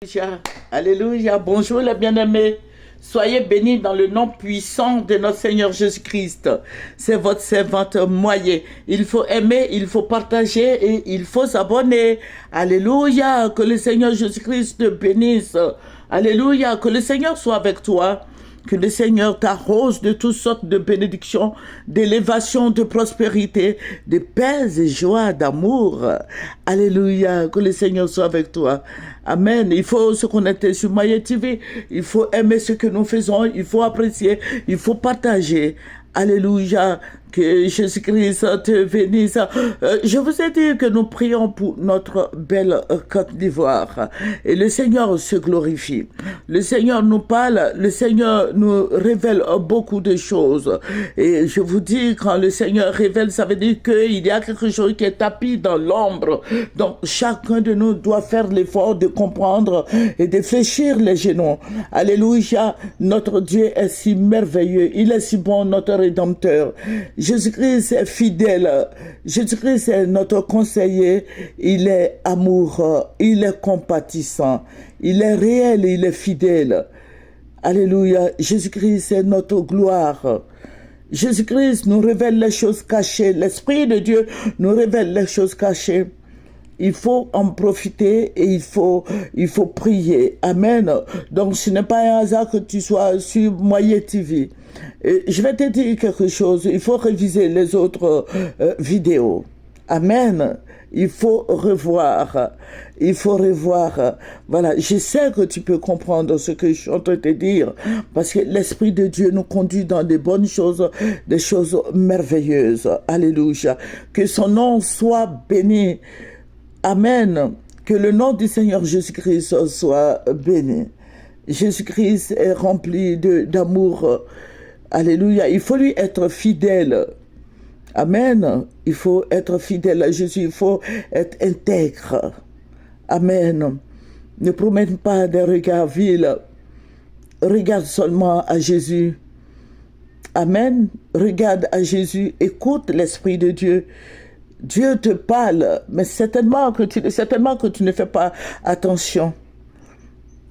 Alléluia, Alléluia. Bonjour les bien-aimés. Soyez bénis dans le nom puissant de notre Seigneur Jésus-Christ. C'est votre servante Moyer. Il faut aimer, il faut partager et il faut s'abonner. Alléluia. Que le Seigneur Jésus-Christ te bénisse. Alléluia. Que le Seigneur soit avec toi. Que le Seigneur t'arrose de toutes sortes de bénédictions, d'élévation, de prospérité, de paix et joie, d'amour. Alléluia. Que le Seigneur soit avec toi. Amen. Il faut se connecter sur Maya TV. Il faut aimer ce que nous faisons. Il faut apprécier. Il faut partager. Alléluia. Que Jésus-Christ te bénisse. Je vous ai dit que nous prions pour notre belle Côte d'Ivoire. Et le Seigneur se glorifie. Le Seigneur nous parle. Le Seigneur nous révèle beaucoup de choses. Et je vous dis, quand le Seigneur révèle, ça veut dire qu'il y a quelque chose qui est tapis dans l'ombre. Donc, chacun de nous doit faire l'effort de comprendre et de fléchir les genoux. Alléluia. Notre Dieu est si merveilleux. Il est si bon, notre Rédempteur. Jésus-Christ est fidèle. Jésus-Christ est notre conseiller. Il est amoureux. Il est compatissant. Il est réel. Il est fidèle. Alléluia. Jésus-Christ est notre gloire. Jésus-Christ nous révèle les choses cachées. L'Esprit de Dieu nous révèle les choses cachées. Il faut en profiter et il faut prier. Amen. Donc, ce n'est pas un hasard que tu sois sur Moyer TV. Et je vais te dire quelque chose. Il faut réviser les autres vidéos. Amen. Il faut revoir. Il faut revoir. Voilà. Je sais que tu peux comprendre ce que je suis en train de te dire. Parce que l'Esprit de Dieu nous conduit dans des bonnes choses, des choses merveilleuses. Alléluia. Que son nom soit béni. Amen. Que le nom du Seigneur Jésus-Christ soit béni. Jésus-Christ est rempli d'amour. Alléluia. Il faut lui être fidèle. Amen. Il faut être fidèle à Jésus. Il faut être intègre. Amen. Ne promène pas des regards vils. Regarde seulement à Jésus. Amen. Regarde à Jésus. Écoute l'Esprit de Dieu. Dieu te parle, mais certainement que tu ne fais pas attention.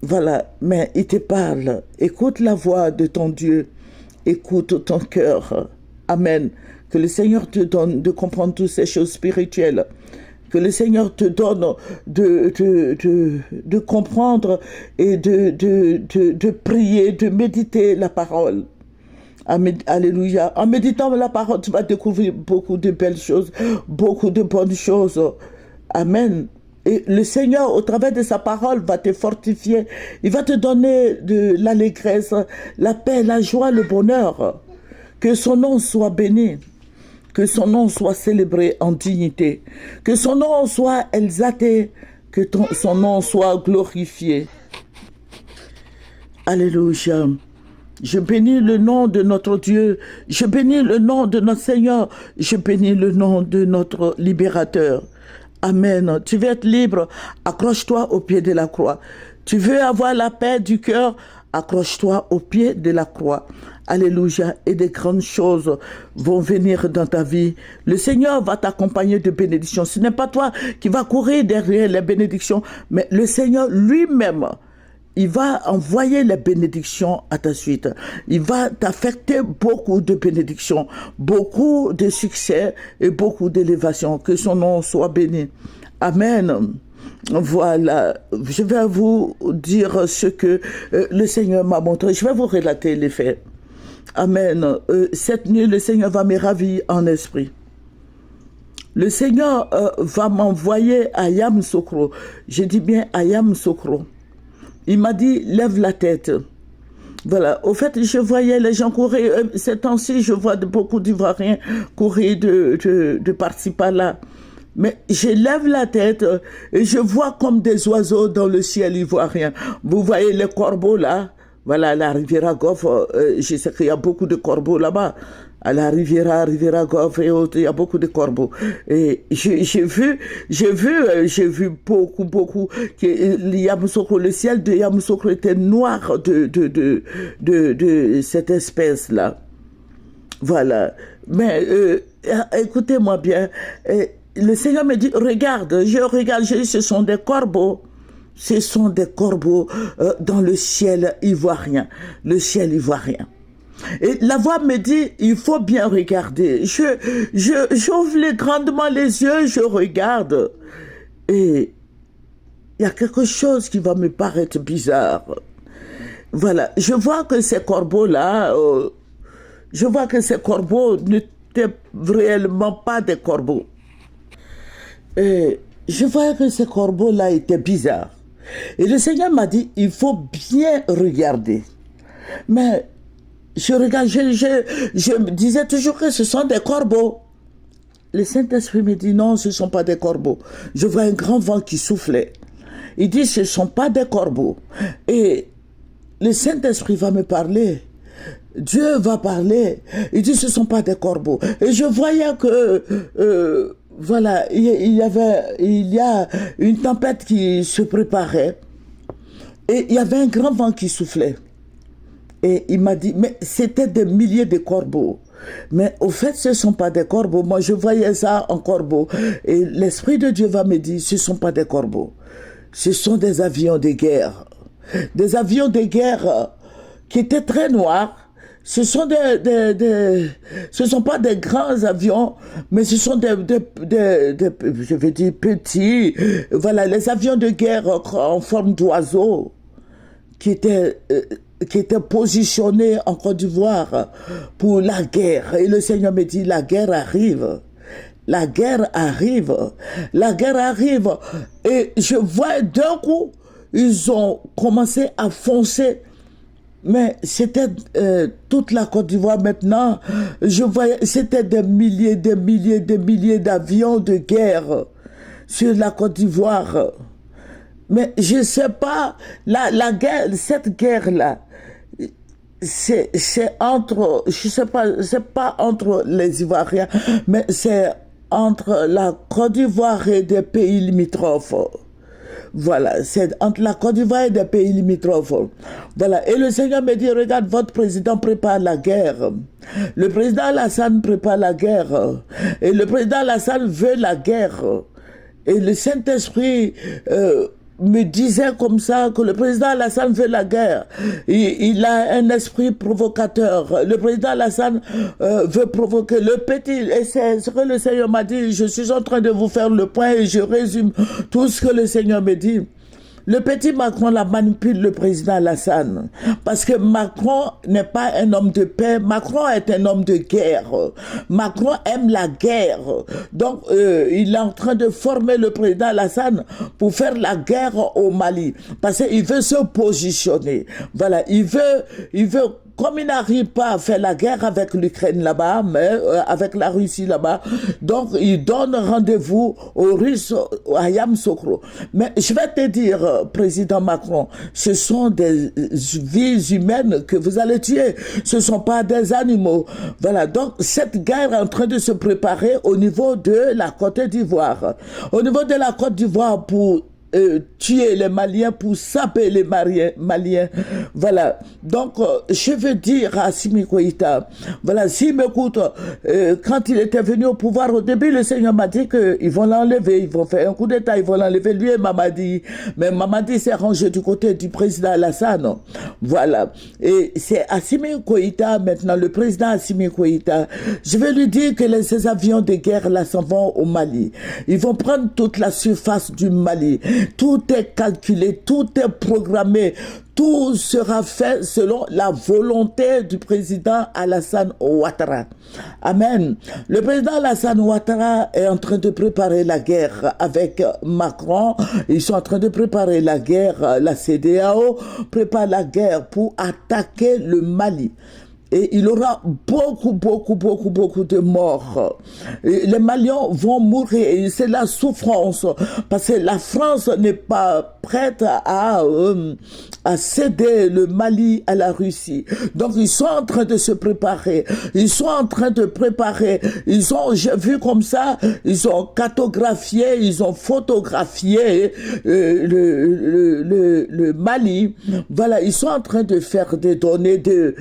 Voilà, mais il te parle. Écoute la voix de ton Dieu. Écoute ton cœur. Amen. Que le Seigneur te donne de comprendre toutes ces choses spirituelles. Que le Seigneur te donne de comprendre et de prier, de méditer la parole. Alléluia. En méditant la parole, tu vas découvrir beaucoup de belles choses, beaucoup de bonnes choses. Amen. Et le Seigneur, au travers de sa parole, va te fortifier. Il va te donner de l'allégresse, la paix, la joie, le bonheur. Que son nom soit béni. Que son nom soit célébré en dignité. Que son nom soit exalté. Que son nom soit glorifié. Alléluia. Je bénis le nom de notre Dieu. Je bénis le nom de notre Seigneur. Je bénis le nom de notre libérateur. Amen. Tu veux être libre? Accroche-toi au pied de la croix. Tu veux avoir la paix du cœur? Accroche-toi au pied de la croix. Alléluia. Et des grandes choses vont venir dans ta vie. Le Seigneur va t'accompagner de bénédictions. Ce n'est pas toi qui vas courir derrière les bénédictions, mais le Seigneur lui-même. Il va envoyer les bénédictions à ta suite. Il va t'affecter beaucoup de bénédictions, beaucoup de succès et beaucoup d'élévation. Que son nom soit béni. Amen. Voilà. Je vais vous dire ce que le Seigneur m'a montré. Je vais vous relater les faits. Amen. Cette nuit, le Seigneur va me ravir en esprit. Le Seigneur va m'envoyer à Yamoussoukro. Je dis bien à Yamoussoukro. Il m'a dit, lève la tête. Voilà. Au fait, je voyais les gens courir. Ces temps-ci, je vois beaucoup d'Ivoiriens courir de par-ci par-là. Mais je lève la tête et je vois comme des oiseaux dans le ciel ivoirien. Vous voyez les corbeaux là? Voilà, la Riviera Goff, je sais qu'il y a beaucoup de corbeaux là-bas. À la Riviera Goff et autres, il y a beaucoup de corbeaux. Et j'ai vu beaucoup, que Yamoussoukro, le ciel de Yamoussoukro était noir de cette espèce-là. Voilà. Mais, écoutez-moi bien, le Seigneur me dit, regarde, je regarde, ce sont des corbeaux. ce sont des corbeaux dans le ciel ivoirien. Le ciel ivoirien. Et la voix me dit, il faut bien regarder. J'ouvre grandement les yeux, je regarde. Et il y a quelque chose qui va me paraître bizarre. Voilà, je vois que ces corbeaux-là, n'étaient réellement pas des corbeaux. Et je voyais que ces corbeaux-là étaient bizarres. Et le Seigneur m'a dit, il faut bien regarder. Mais je regarde, je me disais toujours que ce sont des corbeaux. Le Saint-Esprit me dit, non, ce ne sont pas des corbeaux. Je vois un grand vent qui soufflait. Il dit, ce ne sont pas des corbeaux. Et le Saint-Esprit va me parler. Dieu va parler. Il dit, ce ne sont pas des corbeaux. Et je voyais que, voilà, il y a une tempête qui se préparait. Et il y avait un grand vent qui soufflait. Et il m'a dit, mais c'était des milliers de corbeaux. Mais au fait, ce ne sont pas des corbeaux. Moi, je voyais ça en corbeau. Et l'Esprit de Dieu va me dire, ce ne sont pas des corbeaux. Ce sont des avions de guerre. Des avions de guerre qui étaient très noirs. Ce sont ce sont pas des grands avions, mais ce sont je veux dire, petits. Voilà, les avions de guerre en forme d'oiseau qui étaient positionnés en Côte d'Ivoire pour la guerre. Et le Seigneur me dit, la guerre arrive. La guerre arrive. La guerre arrive. Et je vois d'un coup, ils ont commencé à foncer. Mais c'était toute la Côte d'Ivoire maintenant. Je voyais, c'était des milliers d'avions de guerre sur la Côte d'Ivoire. Mais je ne sais pas, la guerre, cette guerre-là, c'est entre, je sais pas, c'est pas entre les Ivoiriens, mais c'est entre la Côte d'Ivoire et des pays limitrophes. Voilà, c'est entre la Côte d'Ivoire et des pays limitrophes. Voilà, et le Seigneur me dit, regarde, votre président prépare la guerre. Le président Alassane prépare la guerre. Et le président Alassane veut la guerre. Et le Saint-Esprit me disait comme ça que le président Alassane veut la guerre. Il a un esprit provocateur. Le président Alassane veut provoquer le petit. Et c'est ce que le Seigneur m'a dit. Je suis en train de vous faire le point et je résume tout ce que le Seigneur me dit. Le petit Macron la manipule le président Alassane. Parce que Macron n'est pas un homme de paix. Macron est un homme de guerre. Macron aime la guerre. Donc, il est en train de former le président Alassane pour faire la guerre au Mali. Parce qu'il veut se positionner. Voilà, il veut comme il n'arrive pas à faire la guerre avec l'Ukraine là-bas, mais avec la Russie là-bas, donc il donne rendez-vous aux Russes à Yamoussoukro. Mais je vais te dire, président Macron, ce sont des vies humaines que vous allez tuer. Ce ne sont pas des animaux. Voilà, donc cette guerre est en train de se préparer au niveau de la Côte d'Ivoire. Au niveau de la Côte d'Ivoire pour tuer les Maliens, pour saper les Maliens. Voilà. Donc, je veux dire à Assimi Goïta, voilà, s'il m'écoute, quand il était venu au pouvoir, au début, le Seigneur m'a dit qu'ils vont l'enlever, ils vont faire un coup d'État, ils vont l'enlever, lui et Mamadi. Mais Mamadi s'est rangé du côté du président Alassane. Voilà. Et c'est Assimi Goïta, maintenant, le président Assimi Goïta, je vais lui dire que ces avions de guerre, là, s'en vont au Mali. Ils vont prendre toute la surface du Mali. Tout est calculé, tout est programmé, tout sera fait selon la volonté du président Alassane Ouattara. Amen. Le président Alassane Ouattara est en train de préparer la guerre avec Macron. Ils sont en train de préparer la guerre. La CEDEAO prépare la guerre pour attaquer le Mali. Et il y aura beaucoup de morts. Et les Maliens vont mourir. Et c'est la souffrance. Parce que la France n'est pas prête à céder le Mali à la Russie. Donc ils sont en train de se préparer. Ils sont en train de préparer. J'ai vu comme ça, ils ont cartographié, ils ont photographié le Mali. Voilà, ils sont en train de faire des données, de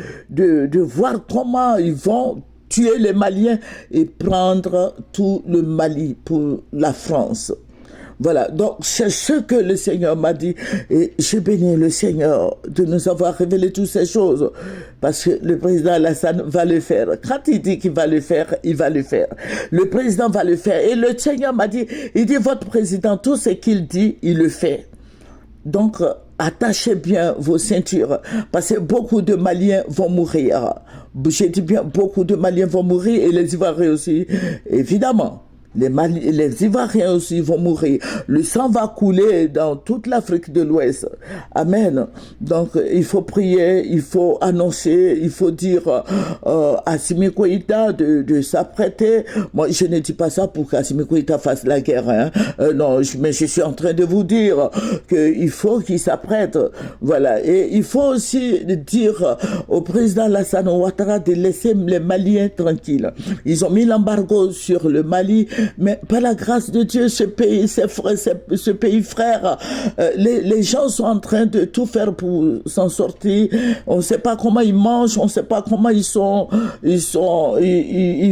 voir comment ils vont tuer les Maliens et prendre tout le Mali pour la France. Voilà, donc c'est ce que le Seigneur m'a dit. Et je bénis le Seigneur de nous avoir révélé toutes ces choses. Parce que le président Alassane va le faire. Quand il dit qu'il va le faire, il va le faire. Le président va le faire. Et le Seigneur m'a dit, il dit, votre président, tout ce qu'il dit, il le fait. Donc, attachez bien vos ceintures, parce que beaucoup de Maliens vont mourir. J'ai dit bien, beaucoup de Maliens vont mourir, et les Ivoiriens aussi, évidemment. Les Ivoiriens aussi vont mourir. Le sang va couler dans toute l'Afrique de l'Ouest. Amen. Donc, il faut prier, il faut annoncer, il faut dire à Assimi Goïta de s'apprêter. Moi, je ne dis pas ça pour qu'Assimi Goïta fasse la guerre. Hein. Non, mais je suis en train de vous dire qu'il faut qu'il s'apprête. Voilà. Et il faut aussi dire au président Alassane Ouattara de laisser les Maliens tranquilles. Ils ont mis l'embargo sur le Mali. Mais par la grâce de Dieu, ce pays, ce pays frère, les gens sont en train de tout faire pour s'en sortir. On ne sait pas comment ils mangent, on ne sait pas comment ils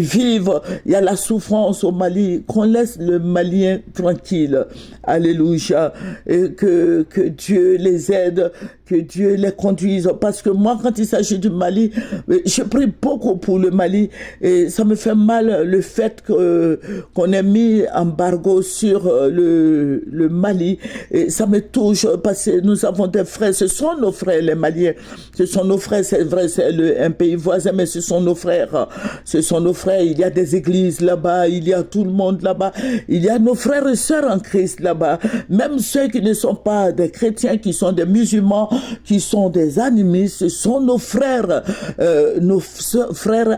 vivent. Il y a la souffrance au Mali. Qu'on laisse le Malien tranquille. Alléluia. Et que Dieu les aide, que Dieu les conduise. Parce que moi, quand il s'agit du Mali, je prie beaucoup pour le Mali. Et ça me fait mal le fait qu'on ait mis embargo sur le Mali. Et ça me touche parce que nous avons des frères. Ce sont nos frères, les Maliens. Ce sont nos frères, c'est vrai, c'est un pays voisin, mais ce sont nos frères. Ce sont nos frères. Il y a des églises là-bas. Il y a tout le monde là-bas. Il y a nos frères et sœurs en Christ là-bas. Même ceux qui ne sont pas des chrétiens, qui sont des musulmans, qui sont des animistes, ce sont nos frères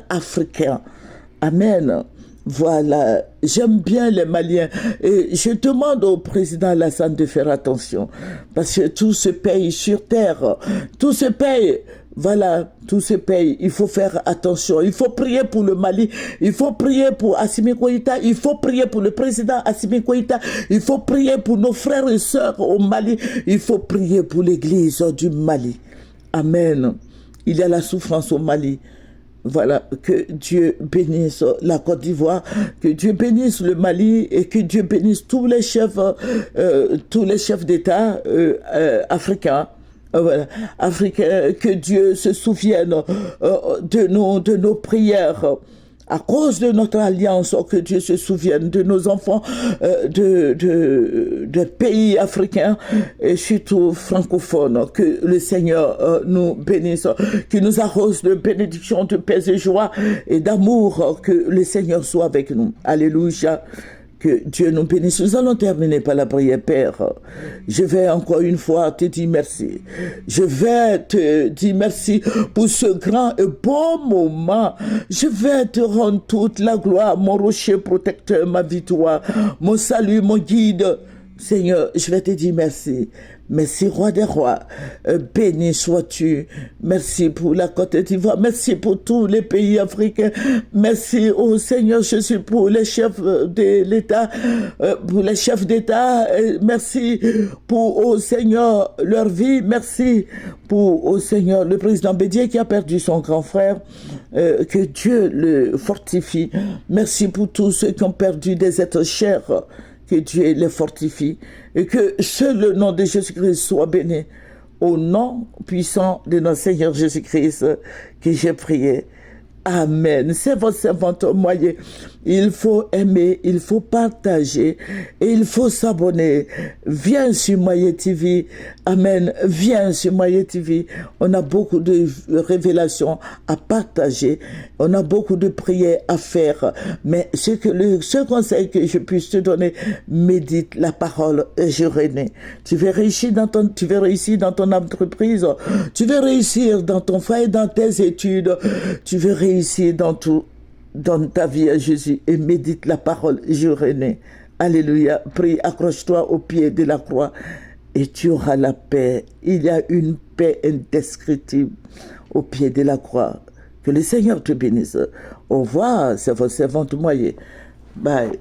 africains. Amen. Voilà, j'aime bien les Maliens et je demande au président Alassane de faire attention parce que tout se paye sur terre, tout se paye. Voilà, tout se paye. Il faut faire attention. Il faut prier pour le Mali. Il faut prier pour Assimi Goïta. Il faut prier pour le président Assimi Goïta. Il faut prier pour nos frères et sœurs au Mali. Il faut prier pour l'église du Mali. Amen. Il y a la souffrance au Mali. Voilà, que Dieu bénisse la Côte d'Ivoire, que Dieu bénisse le Mali et que Dieu bénisse tous les chefs d'État africains. Voilà, africains, que Dieu se souvienne de nos prières. À cause de notre alliance, que Dieu se souvienne de nos enfants de pays africains et surtout francophones. Que le Seigneur nous bénisse, qu'il nous arrose de bénédictions, de paix et joie et d'amour. Que le Seigneur soit avec nous. Alléluia. Que Dieu nous bénisse. Nous allons terminer par la prière, Père. Je vais encore une fois te dire merci. Je vais te dire merci pour ce grand et beau moment. Je vais te rendre toute la gloire, mon rocher protecteur, ma victoire, mon salut, mon guide. Seigneur, je vais te dire merci. Merci, roi des rois. Béni sois-tu. Merci pour la Côte d'Ivoire. Merci pour tous les pays africains. Merci au Seigneur Jésus pour les chefs de l'État, pour les chefs d'État. Merci pour, au Seigneur, leur vie. Merci pour, au Seigneur, le président Bédié qui a perdu son grand frère. Que Dieu le fortifie. Merci pour tous ceux qui ont perdu des êtres chers. Que Dieu les fortifie et que seul le nom de Jésus-Christ soit béni. Au nom puissant de notre Seigneur Jésus-Christ que j'ai prié. Amen. C'est votre servante moyen. Il faut aimer, il faut partager et il faut s'abonner. Viens sur Moyen TV. Amen. Viens sur Moyen TV. On a beaucoup de révélations à partager. On a beaucoup de prières à faire. Mais le seul conseil que je puisse te donner, médite la parole journée. Tu vas réussir dans ton entreprise. Tu vas réussir dans ton foyer, dans tes études. Tu vas réussir dans tout. Donne ta vie à Jésus et médite la parole journée. Alléluia. Prie, accroche-toi au pied de la croix et tu auras la paix. Il y a une paix indescriptible au pied de la croix. Que le Seigneur te bénisse. Au revoir, c'est votre servante moyenne. Bye.